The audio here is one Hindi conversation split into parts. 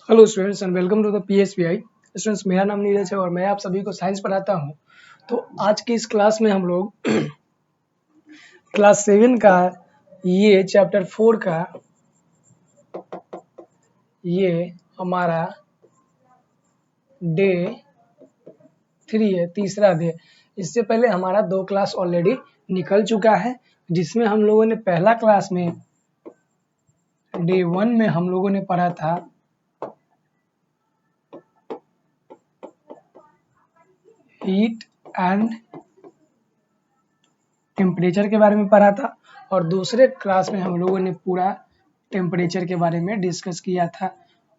Hello students and welcome to the PSPI. Students, मेरा नाम नीरज है और मैं आप सभी को साइंस पढ़ाता हूं। तो आज की इस क्लास में हम लोग क्लास 7 का ये चैप्टर 4 का ये हमारा डे 3 है, तीसरा डे। इससे पहले हमारा 2 क्लास ऑलरेडी निकल चुका है, जिसमें हम लोगों ने पहला क्लास में डे 1 में हम लोगों ने पढ़ा था हीट एंड टेम्परेचर के बारे में पढ़ा था और दूसरे क्लास में हम लोगों ने पूरा टेम्परेचर के बारे में डिस्कस किया था।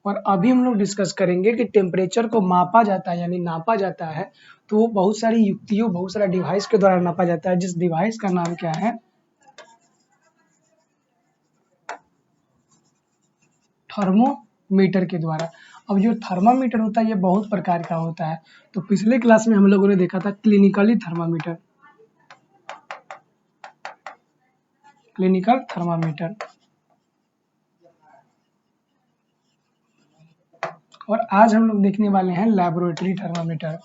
और अभी हम लोग डिस्कस करेंगे कि टेम्परेचर को मापा जाता है यानी नापा जाता है, तो वो बहुत सारी युक्तियों, बहुत सारा डिवाइस के द्वारा नापा जाता है, जिस डिवाइस का नाम क्या है, थर्मोमीटर के द्वारा। अब जो थर्मामीटर होता है ये बहुत प्रकार का होता है। तो पिछले क्लास में हम लोगों ने देखा था क्लिनिकल थर्मामीटर और आज हम लोग देखने वाले हैं लैबोरेटरी थर्मामीटर।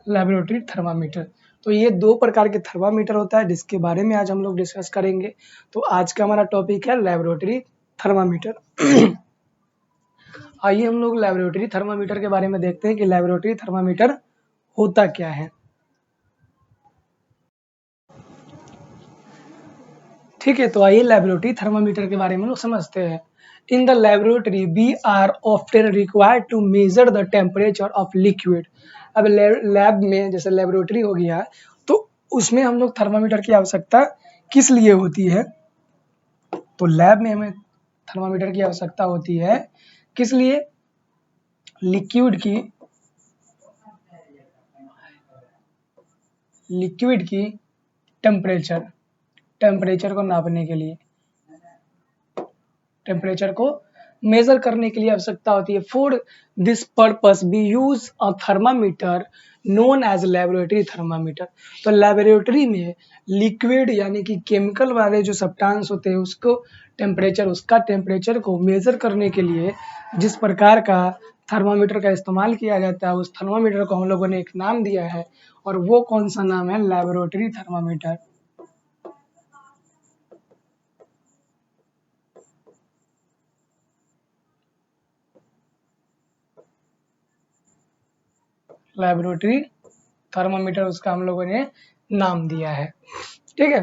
लैबोरेटरी थर्मामीटर, तो ये 2 प्रकार के थर्मामीटर होता है जिसके बारे में आज हम लोग डिस्कस करेंगे। तो आज का हमारा टॉपिक है लैबोरेटरी थर्मामीटर। आइए हम लोग लैबोरेटरी थर्मामीटर के बारे में देखते हैं कि लैबोरेटरी थर्मामीटर होता क्या है। ठीक है, तो आइए लैबोरेटरी थर्मामीटर के बारे में लोग समझते हैं। In the laboratory we are often required to measure the temperature of liquid. अब लैब में जैसे लैबोरेटरी हो गया तो उसमें हम लोग थर्मामीटर की आवश्यकता किस लिए होती है? तो लैब में हमें थर्मामीटर की आवश्यकता होती है किस लिए? लिक्विड की टेम्परेचर को नापने के लिए, टेम्परेचर को मेजर करने के लिए आवश्यकता होती है। For this purpose we use a thermometer known as laboratory thermometer. तो लैबोरेटरी में लिक्विड यानी कि केमिकल वाले जो सब्सटेंस होते हैं उसका टेम्परेचर को मेजर करने के लिए जिस प्रकार का थर्मामीटर का इस्तेमाल किया जाता है, उस थर्मामीटर को हम लोगों ने एक नाम दिया है और वो कौन सा नाम है? Laboratory thermometer. लैबोरेटरी थर्मामीटर उसका हम लोगों ने नाम दिया है। ठीक है,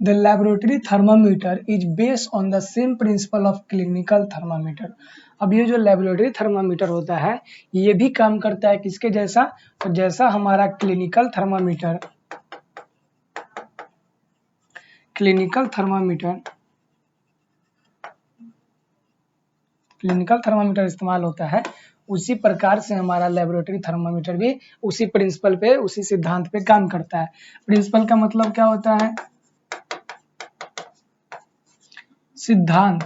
the laboratory thermometer is based on the same principle of clinical thermometer. अब ये जो लैबोरेटरी थर्मामीटर होता है ये भी काम करता है किसके जैसा? तो जैसा हमारा क्लिनिकल थर्मामीटर इस्तेमाल होता है, उसी प्रकार से हमारा लैबोरेटरी थर्मामीटर भी उसी प्रिंसिपल पे, उसी सिद्धांत पे काम करता है। प्रिंसिपल का मतलब क्या होता है? सिद्धांत।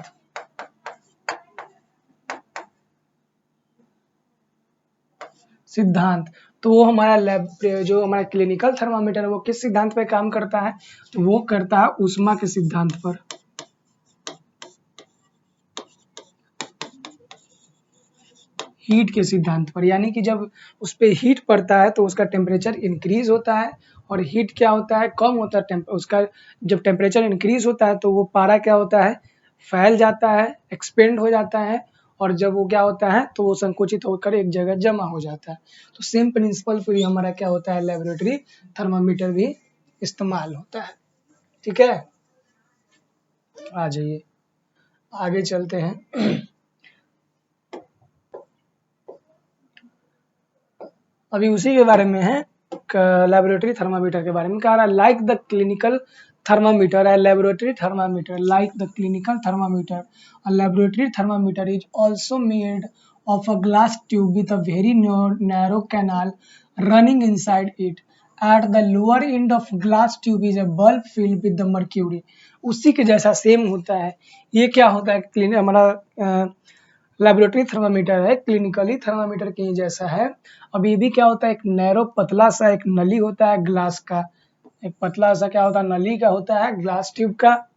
तो वो हमारा जो हमारा क्लिनिकल थर्मामीटर है वो किस सिद्धांत पे काम करता है? तो वो करता है ऊष्मा के सिद्धांत पर। हीट के सिद्धांत पर, यानी कि जब उस पे हीट पड़ता है तो उसका टेम्परेचर इंक्रीज होता है और हीट क्या होता है? कम होता है। उसका जब टेम्परेचर इंक्रीज होता है तो वो पारा क्या होता है? फैल जाता है, एक्सपेंड हो जाता है और जब वो क्या होता है तो वो संकुचित होकर एक जगह जमा हो जाता है। तो सेम प्रिंसिपल पर ही हमारा क्या होता है? लैबोरेटरी थर्मामीटर भी इस्तेमाल होता है। ठीक है, आ जाइए आगे चलते हैं। अभी उसी के बारे में है, लैबोरेटरी थर्मामीटर के बारे में कह रहा है। Like the clinical thermometer, a laboratory thermometer, like the clinical thermometer, a laboratory thermometer is also made of a glass tube with a very narrow canal running inside it. At the lower end of glass tube is a bulb filled with the mercury. उसी के जैसा सेम होता है। ये क्या होता है? हमारा लेबोरेटरी थर्मामीटर है, क्लिनिकली थर्मामीटर के ही जैसा है। अब ये भी क्या होता है, एक नैरो पतला सा एक नली होता है ग्लास का, एक पतला सा क्या होता है, नली का होता है, ग्लास ट्यूब का।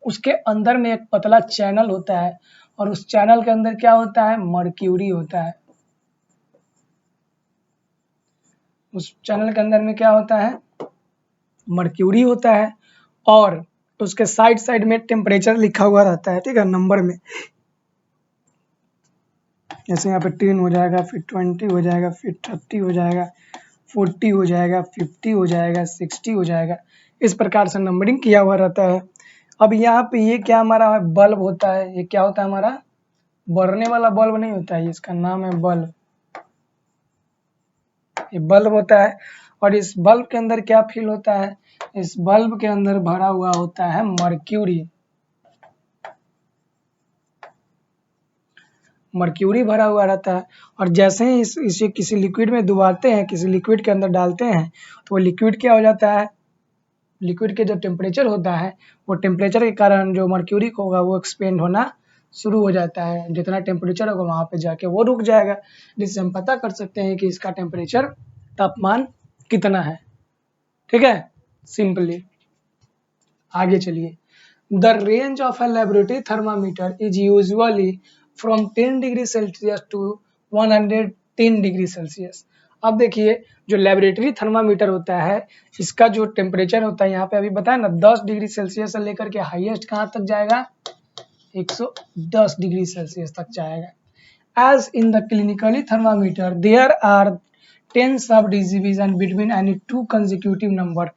उसके अंदर में एक पतला चैनल होता है और उस चैनल के अंदर क्या होता है, मर्क्यूरी होता है। उस चैनल के अंदर में क्या होता है, मर्क्यूरी होता है और उसके साइड साइड में टेम्परेचर लिखा हुआ रहता है, ठीक है, नंबर में। जैसे यहाँ पे 10 हो जाएगा, फिर 20 हो जाएगा, फिर 30 हो जाएगा, 40 हो जाएगा, 50 हो जाएगा, 60 हो जाएगा। इस प्रकार से नंबरिंग किया हुआ रहता है। अब यहाँ पे ये क्या हमारा बल्ब होता है, ये क्या होता है हमारा, बढ़ने वाला बल्ब नहीं होता है, इसका नाम है बल्ब। ये बल्ब होता है और इस बल्ब के अंदर क्या फिल होता है, इस बल्ब के अंदर भरा हुआ होता है मर्क्यूरी। मर्क्यूरी भरा हुआ रहता है और जैसे ही इसे किसी लिक्विड में डुबाते हैं, किसी लिक्विड के अंदर डालते हैं, तो वो लिक्विड क्या हो जाता है, लिक्विड के जो टेम्परेचर होता है, वो टेम्परेचर के कारण जो मर्क्यूरी होगा वो एक्सपेंड होना शुरू हो जाता है। जितना टेम्परेचर होगा वहां पे जाके वो रुक जाएगा, जिससे हम पता कर सकते हैं कि इसका टेम्परेचर, तापमान कितना है। ठीक है, सिंपली आगे चलिए। The range of a laboratory thermometer is usually from 10 degree Celsius to 110 degree Celsius. अब देखिए, जो लेबोरेटरी थर्मामीटर होता है, इसका जो टेम्परेचर होता है, यहाँ पे अभी बताया ना 10 डिग्री सेल्सियस से लेकर के हाईएस्ट कहाँ तक जाएगा, 110 डिग्री सेल्सियस तक जाएगा। As in the clinically thermometer, there are 10 subdivision between any two consecutive number।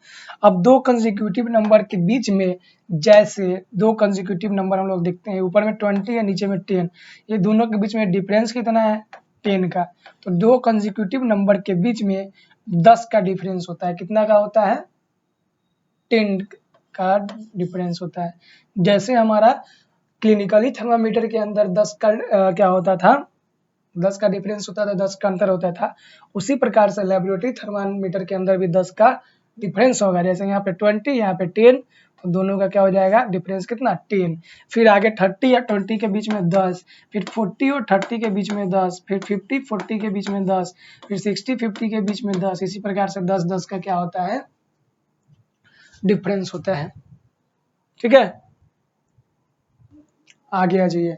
अब दो consecutive number के बीच में, जैसे दो consecutive number हम लोग देखते हैं, ऊपर में 20 है, नीचे में 10, ये दोनों के बीच में डिफरेंस कितना है, 10 का। तो दो consecutive number के बीच में 10 का डिफरेंस होता है, कितना का होता है, 10 का डिफरेंस होता है। जैसे हमारा क्लिनिकली थर्मामीटर के अंदर 10 का क्या होता था, 10 का डिफरेंस होता था, 10 का अंतर होता था, उसी प्रकार से लेबोरेटरी थर्मामीटर के अंदर भी 10 का डिफरेंस होगा। जैसे यहाँ पे 20, यहाँ पे 10, तो दोनों का क्या हो जाएगा, डिफरेंस कितना, 10। फिर आगे 30 या 20 के बीच में 10, फिर 40 और 30 के बीच में 10, फिर 50 40 के बीच में 10, फिर 60 50 के बीच में 10। इसी प्रकार से 10 10 का क्या होता है, डिफरेंस होता है। ठीक है, आगे आ जाइए।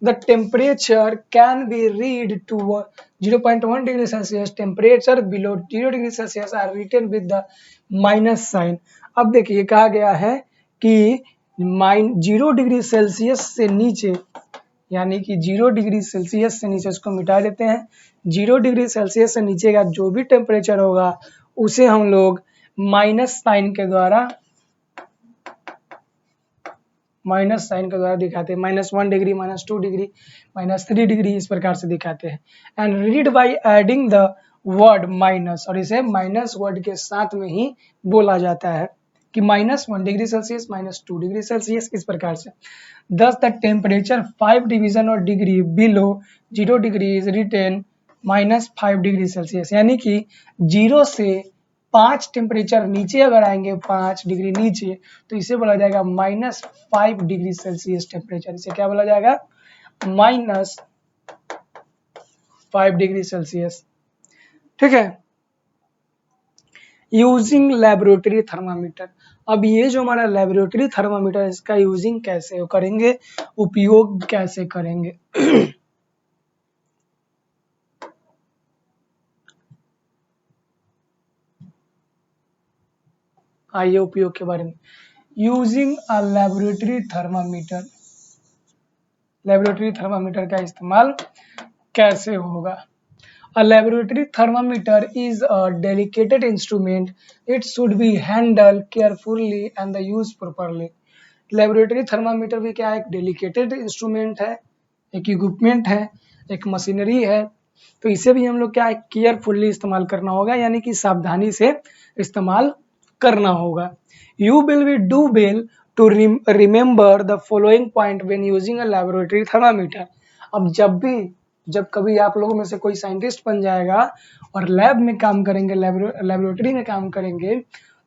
The temperature can be read to 0.1 degree Celsius. Temperature below 0 degree Celsius are written with the minus sign। अब देखिए कहा गया है कि 0 डिग्री सेल्सियस से नीचे, यानी कि 0 डिग्री सेल्सियस से नीचे, इसको मिटा देते हैं, 0 डिग्री सेल्सियस से नीचे का जो भी टेम्परेचर होगा उसे हम लोग माइनस साइन के द्वारा दिखाते हैं। -1 डिग्री, -2 डिग्री, -3 डिग्री, इस प्रकार से दिखाते हैं। And read by adding the word minus, और इसे माइनस वर्ड के साथ में ही बोला जाता है कि -1 डिग्री सेल्सियस, -2 डिग्री सेल्सियस, इस प्रकार से। Thus the temperature 5 division और degree below 0 degree is written -5 degree Celsius, यानी कि 0 से 5 टेम्परेचर नीचे अगर आएंगे, 5 डिग्री नीचे, तो इसे बोला जाएगा -5 डिग्री सेल्सियस टेम्परेचर। इसे क्या बोला जाएगा, -5 डिग्री सेल्सियस। ठीक है, यूजिंग लेबोरेटरी थर्मामीटर। अब ये जो हमारा लेबोरेटरी थर्मामीटर, इसका यूजिंग कैसे करेंगे, उपयोग कैसे करेंगे। आइए उपयोग के बारे में। Using a laboratory thermometer, laboratory thermometer का इस्तेमाल कैसे होगा। A laboratory thermometer is a delicate instrument. It should be handled carefully and used properly. Laboratory thermometer भी क्या है, एक डेलिकेटेड इंस्ट्रूमेंट है, एक इक्विपमेंट है, एक मशीनरी है। तो इसे भी हम लोग क्या है, केयरफुली इस्तेमाल करना होगा, यानी कि सावधानी से इस्तेमाल करना होगा। You will be do well to remember the following point when using a laboratory thermometer। अब जब कभी आप लोगों में से कोई साइंटिस्ट बन जाएगा और लैब में काम करेंगे, लेबोरेटरी में काम करेंगे,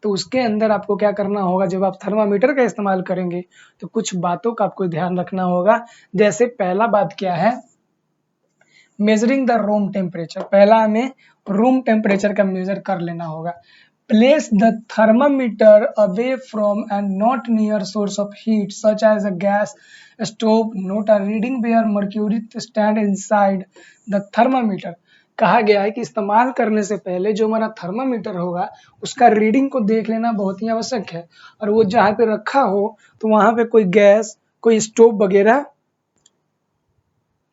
तो उसके अंदर आपको क्या करना होगा, जब आप थर्मामीटर का इस्तेमाल करेंगे तो कुछ बातों का आपको ध्यान रखना होगा। जैसे पहला बात क्या है, मेजरिंग द रूम टेम्परेचर। पहला हमें रूम टेम्परेचर का मेजर कर लेना होगा। Place the thermometer away from and not near source of heat such as a gas stove. Note a reading where mercury stand inside the thermometer. कहा गया है कि इस्तेमाल करने से पहले जो हमारा थर्मामीटर होगा उसका रीडिंग को देख लेना बहुत ही आवश्यक है, और वो जहाँ पे रखा हो तो वहां पे कोई गैस, कोई स्टोव वगैरह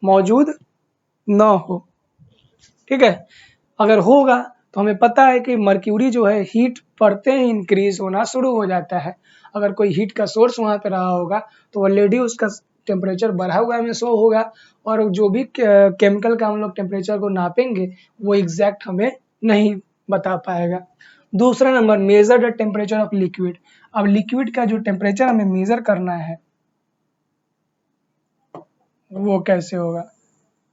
मौजूद न हो। ठीक है, अगर होगा तो हमें पता है कि मर्क्यूरी जो है हीट पड़ते ही इंक्रीज होना शुरू हो जाता है। अगर कोई हीट का सोर्स वहां पे रहा होगा तो ऑलरेडी उसका टेम्परेचर बढ़ा हुआ हमें शो होगा, और जो भी केमिकल का हम लोग टेम्परेचर को नापेंगे वो एग्जैक्ट हमें नहीं बता पाएगा। दूसरा number, major the temperature of liquid. अब लिक्विड का जो टेम्परेचर हमें मेजर करना है वो कैसे होगा,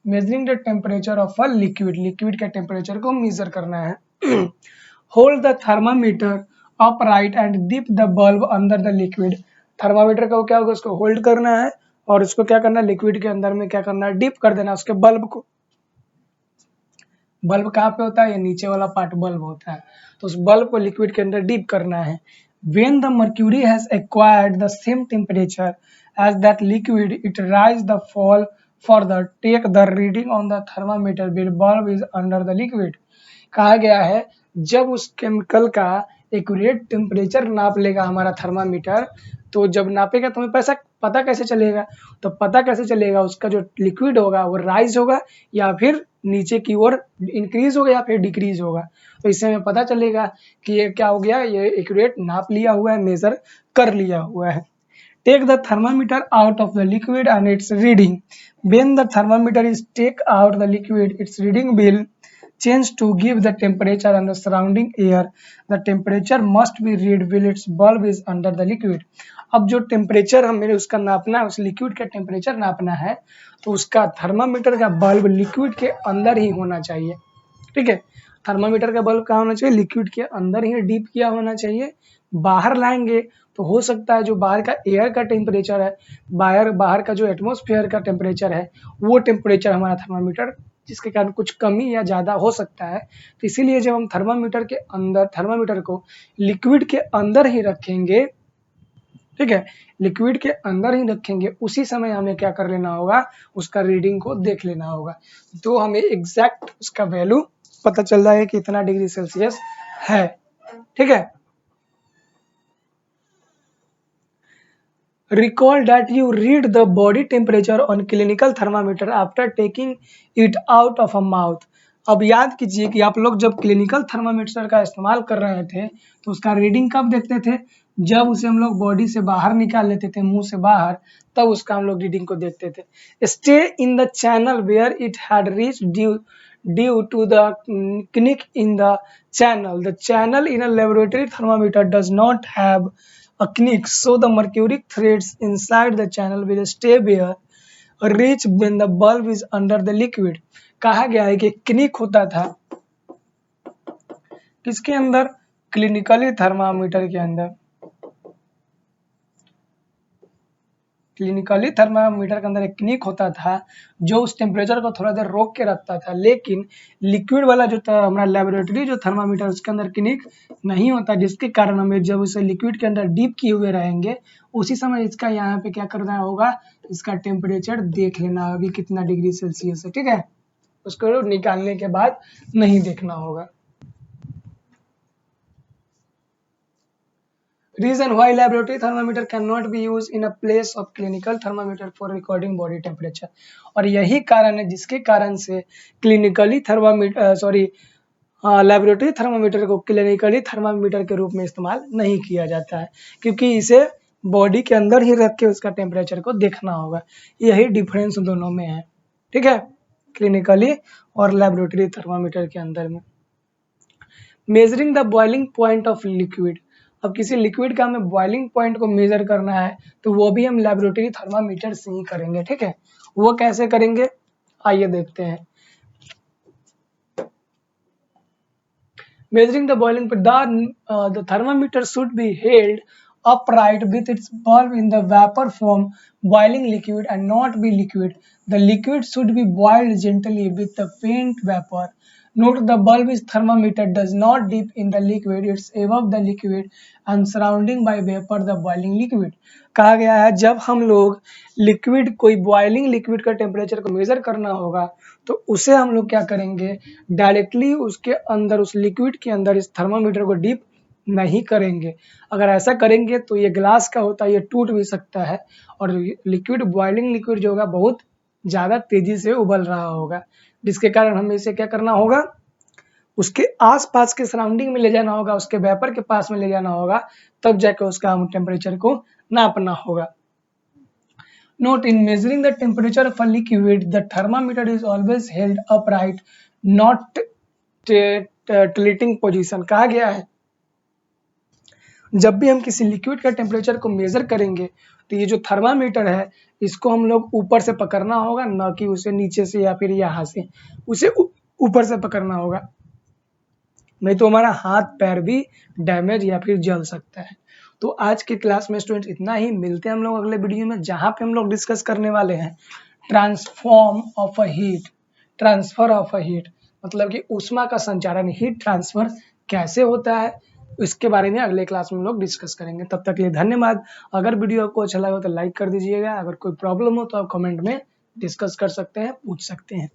measuring the temperature of a liquid. Liquid के टेम्परेचर को मेजर करना है। Hold the thermometer upright and dip the bulb under the liquid. Thermometer का क्या होगा, उसको होल्ड करना है और उसको क्या करना है, लिक्विड के अंदर में क्या करना है, डिप कर देना उसके बल्ब को। बल्ब कहाँ पे होता है, ये नीचे वाला पार्ट बल्ब होता है, तो उस बल्ब को लिक्विड के अंदर डिप करना है। When the mercury has acquired the same temperature as that liquid, it rise the fall further. Take the reading on the thermometer when bulb is under the liquid. कहा गया है जब उस केमिकल का एक्यूरेट टेम्परेचर नाप लेगा हमारा थर्मामीटर, तो जब नापेगा तो हमें पता कैसे चलेगा, तो पता कैसे चलेगा, उसका जो लिक्विड होगा वो राइज होगा या फिर नीचे की ओर इंक्रीज होगा या फिर डिक्रीज होगा। तो इससे हमें पता चलेगा कि ये क्या हो गया, ये एक्यूरेट नाप लिया हुआ है, मेजर कर लिया हुआ है। Take the thermometer out of the liquid and its reading. When the thermometer is take out the liquid, its reading will change to give the temperature on the surrounding air. The temperature must be read while its bulb is under the liquid. अब जो टेम्परेचर हमें उसका नापना है, उस लिक्विड का टेम्परेचर नापना है, तो उसका थर्मामीटर का बल्ब लिक्विड के अंदर ही होना चाहिए। ठीक है, थर्मामीटर का बल्ब कहाँ होना चाहिए, लिक्विड के अंदर ही डीप किया होना चाहिए। बाहर लाएंगे तो हो सकता है जो बाहर का एयर का टेम्परेचर है, बाहर का जो एटमॉस्फेयर का टेम्परेचर है, वो टेम्परेचर हमारा थर्मामीटर, जिसके कारण कुछ कमी या ज़्यादा हो सकता है। तो इसीलिए जब हम थर्मामीटर को लिक्विड के अंदर ही रखेंगे, ठीक है, लिक्विड के अंदर ही रखेंगे, उसी समय हमें क्या कर लेना होगा, उसका रीडिंग को देख लेना होगा, तो हमें एग्जैक्ट उसका वैल्यू पता चल रहा है कि इतना डिग्री सेल्सियस है। ठीक है, Recall that you read the body temperature on clinical thermometer after taking it out of a mouth. अब याद कीजिए कि आप लोग जब क्लिनिकल थर्मामीटर का इस्तेमाल कर रहे थे तो उसका रीडिंग कब देखते थे, जब उसे हम लोग बॉडी से बाहर निकाल लेते थे, मुंह से बाहर, तब उसका हम लोग रीडिंग को देखते थे। Stay in the channel where it had reach due to the kink in the channel. The channel in a laboratory thermometer does not have a kink, so the mercury threads inside the channel will stay where reach when the bulb is under the liquid. कहा गया है कि kink होता था किसके अंदर, क्लिनिकली थर्मामीटर के अंदर। क्लिनिकली थर्मामीटर के अंदर एक kink होता था जो उस टेम्परेचर को थोड़ा देर रोक के रखता था, लेकिन लिक्विड वाला जो था हमारा लेबोरेटरी जो थर्मामीटर, उसके अंदर kink नहीं होता, जिसके कारण हमें जब उसे लिक्विड के अंदर डीप किए हुए रहेंगे उसी समय इसका यहाँ पे क्या करना होगा, इसका टेम्परेचर देख लेना होगा कितना डिग्री सेल्सियस है। ठीक है, उसको निकालने के बाद नहीं देखना होगा। Reason why laboratory thermometer cannot be used in a place of clinical thermometer for recording body temperature. और यही कारण है जिसके कारण से क्लिनिकली लेबोरेटरी थर्मामीटर को क्लिनिकली थर्मामीटर के रूप में इस्तेमाल नहीं किया जाता है, क्योंकि इसे बॉडी के अंदर ही रख के उसका टेम्परेचर को देखना होगा। यही डिफरेंस दोनों में है। ठीक है, क्लिनिकली और लेबोरेटरी थर्मामीटर के अंदर में। Measuring the boiling point of liquid. अब किसी लिक्विड का हमें बॉइलिंग पॉइंट को मेजर करना है तो वो भी हम लेबोरेटरी थर्मामीटर से ही करेंगे। ठीक है, वो कैसे करेंगे, आइए देखते हैं। measuring the boiling point, the thermometer should be held upright with its bulb in the vapor form boiling liquid and not be liquid. The liquid should be boiled gently with the faint vapor. Note the bulb is thermometer does not dip in the liquid, it's above the liquid and surrounding by vapor the boiling liquid. कहा गया है जब हम लोग लिक्विड कोई बॉइलिंग लिक्विड का टेम्परेचर को मेजर करना होगा तो उसे हम लोग क्या करेंगे, डायरेक्टली उसके अंदर उस लिक्विड के अंदर इस थर्मामीटर को डिप नहीं करेंगे। अगर ऐसा करेंगे तो ये ग्लास का होता है, ये टूट भी सकता है और लिक्विड बॉइलिंग लिक्विड जो होगा बहुत ज़्यादा तेजी से उबल रहा होगा, जिसके कारण हमें इसे क्या करना होगा, उसके आसपास के सराउंडिंग में ले जाना होगा, उसके वेपर के पास में ले जाना होगा, तब जाकर उसका हम टेम्परेचर को नापना होगा। Note, in measuring the temperature of a liquid, the thermometer is always held upright, not tilting position। कहा गया है जब भी हम किसी लिक्विड का टेम्परेचर को मेजर करेंगे तो ये जो थर्मामीटर है इसको हम लोग ऊपर से पकड़ना होगा, न कि उसे नीचे से या फिर यहाँ से, उसे ऊपर से पकड़ना होगा, नहीं तो हमारा हाथ पैर भी डैमेज या फिर जल सकता है। तो आज के क्लास में स्टूडेंट्स इतना ही, मिलते हैं हम लोग अगले वीडियो में जहाँ पे हम लोग डिस्कस करने वाले हैं transform of a heat, transfer of a heat, मतलब कि ऊष्मा का संचारण, हीट ट्रांसफर कैसे होता है, इसके बारे में अगले क्लास में हम लोग डिस्कस करेंगे। तब तक के लिए धन्यवाद। अगर वीडियो आपको अच्छा लगा तो लाइक कर दीजिएगा, अगर कोई प्रॉब्लम हो तो आप कमेंट में डिस्कस कर सकते हैं, पूछ सकते हैं।